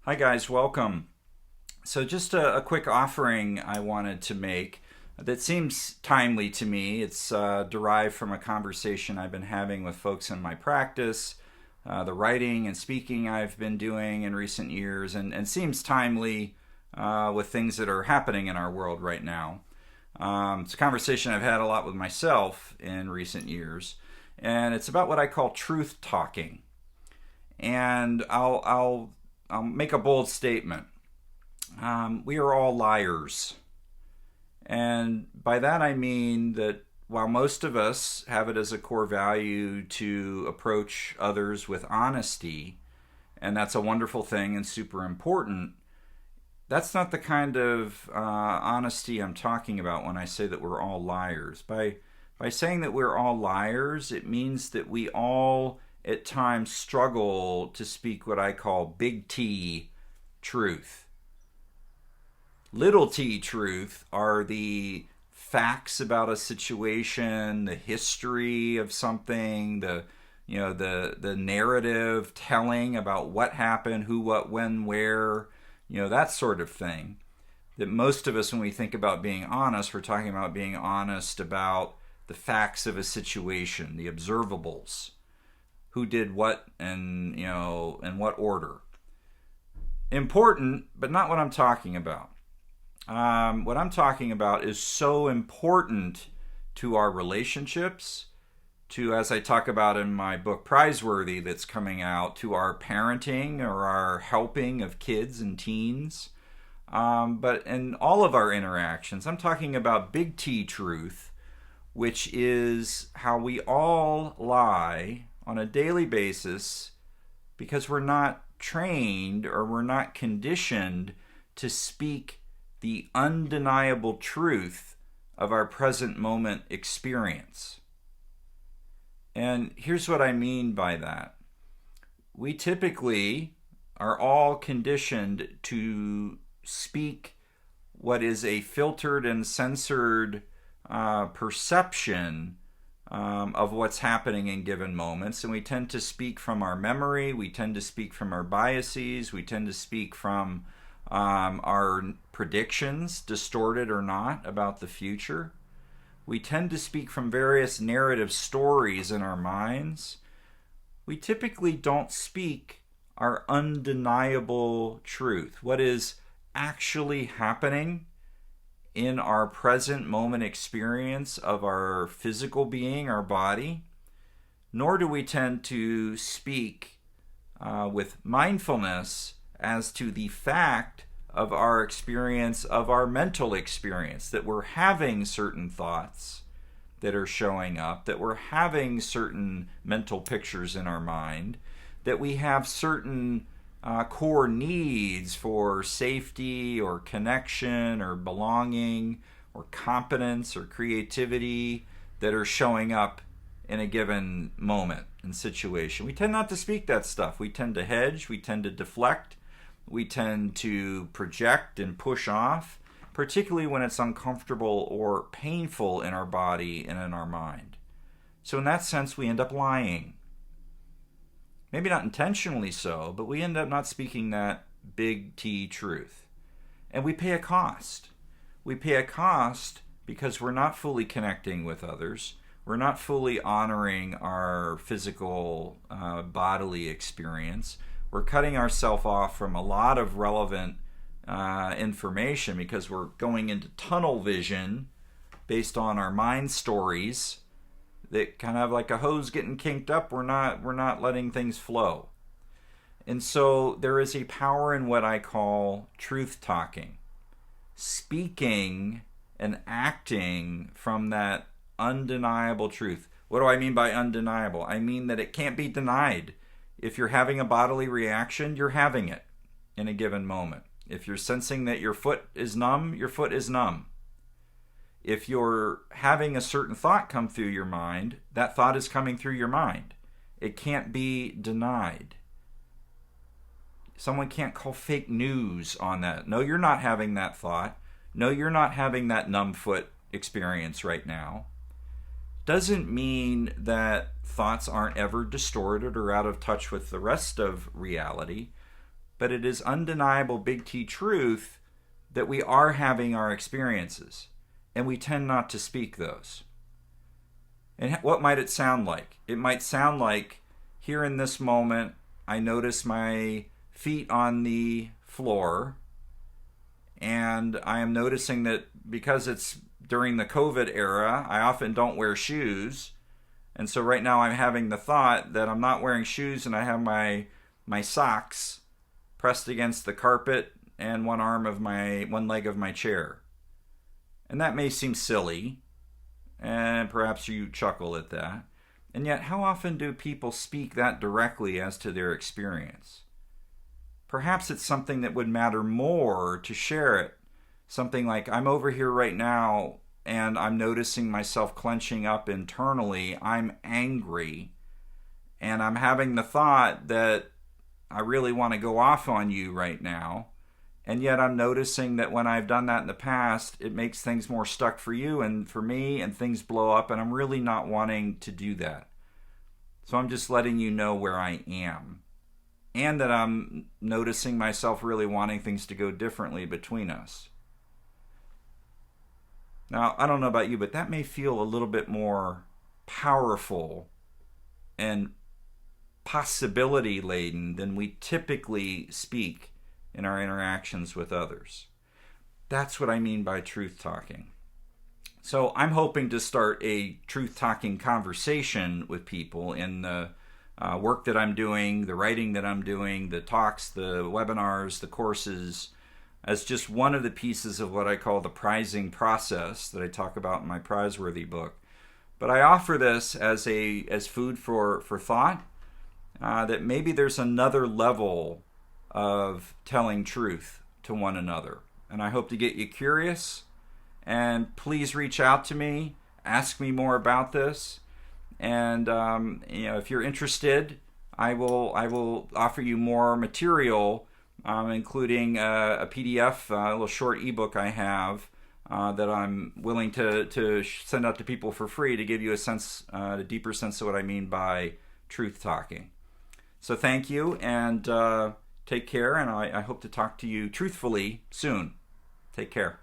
Hi, guys, welcome. So, just a quick offering I wanted to make that seems timely to me. It's derived from a conversation I've been having with folks in my practice, the writing and speaking I've been doing in recent years, and seems timely with things that are happening in our world right now. It's a conversation I've had a lot with myself in recent years, and it's about what I call truth talking. And I'll make a bold statement. We are all liars. And by that I mean that while most of us have it as a core value to approach others with honesty, and that's a wonderful thing and super important, that's not the kind of honesty I'm talking about when I say that we're all liars. By saying that we're all liars, it means that we all at times struggle to speak what I call big T truth. Little t truth are the facts about a situation, the history of something, the narrative telling about what happened, who, what, when, where, that sort of thing. That most of us, when we think about being honest, we're talking about being honest about the facts of a situation, the observables, who did what, and in what order. Important, but not what I'm talking about. What I'm talking about is so important to our relationships, to, as I talk about in my book Prizeworthy that's coming out, to our parenting or our helping of kids and teens. But in all of our interactions, I'm talking about big T truth, which is how we all lie on a daily basis because we're not trained or we're not conditioned to speak the undeniable truth of our present moment experience. And here's what I mean by that. We typically are all conditioned to speak what is a filtered and censored perception of what's happening in given moments. And we tend to speak from our memory, we tend to speak from our biases, we tend to speak from our predictions, distorted or not, about the future. We tend to speak from various narrative stories in our minds. We typically don't speak our undeniable truth, what is actually happening in our present moment experience of our physical being, our body, nor do we tend to speak with mindfulness as to the fact of our experience, of our mental experience, that we're having certain thoughts that are showing up, that we're having certain mental pictures in our mind, that we have certain core needs for safety or connection or belonging or competence or creativity that are showing up in a given moment and situation. We tend not to speak that stuff. We tend to hedge, we tend to deflect, we tend to project and push off, particularly when it's uncomfortable or painful in our body and in our mind. So in that sense, we end up lying. Maybe not intentionally so, but we end up not speaking that big T truth. And we pay a cost. We pay a cost because we're not fully connecting with others. We're not fully honoring our physical, bodily experience. We're cutting ourselves off from a lot of relevant information because we're going into tunnel vision based on our mind stories that kind of like a hose getting kinked up. We're not letting things flow. And so there is a power in what I call truth talking, speaking and acting from that undeniable truth. What do I mean by undeniable? I mean that it can't be denied. If you're having a bodily reaction, you're having it in a given moment. If you're sensing that your foot is numb, your foot is numb. If you're having a certain thought come through your mind, that thought is coming through your mind. It can't be denied. Someone can't call fake news on that. No, you're not having that thought. No, you're not having that numb foot experience right now. Doesn't mean that thoughts aren't ever distorted or out of touch with the rest of reality. but it is undeniable big T truth that we are having our experiences, and we tend not to speak those. And what might it sound like? It might sound like, here in this moment, I notice my feet on the floor, and I am noticing that because it's during the COVID era, I often don't wear shoes. And so right now I'm having the thought that I'm not wearing shoes and I have my socks pressed against the carpet and one leg of my chair. And that may seem silly, and perhaps you chuckle at that. And yet, how often do people speak that directly as to their experience? Perhaps it's something that would matter more to share it. Something like, I'm over here right now and I'm noticing myself clenching up internally. I'm angry and I'm having the thought that I really want to go off on you right now. And yet I'm noticing that when I've done that in the past, it makes things more stuck for you and for me, and things blow up, and I'm really not wanting to do that. So I'm just letting you know where I am. And that I'm noticing myself really wanting things to go differently between us. Now, I don't know about you, but that may feel a little bit more powerful and possibility laden than we typically speak in our interactions with others. That's what I mean by truth talking. So I'm hoping to start a truth talking conversation with people in the work that I'm doing, the writing that I'm doing, the talks, the webinars, the courses, as just one of the pieces of what I call the prizing process that I talk about in my Prizeworthy book. But I offer this as food for thought, that maybe there's another level of telling truth to one another. And I hope to get you curious. And please reach out to me, ask me more about this. And if you're interested, I will offer you more material, including a PDF, a little short ebook I have that I'm willing to send out to people for free to give you a deeper sense of what I mean by truth talking. So thank you, and take care, and I hope to talk to you truthfully soon. Take care.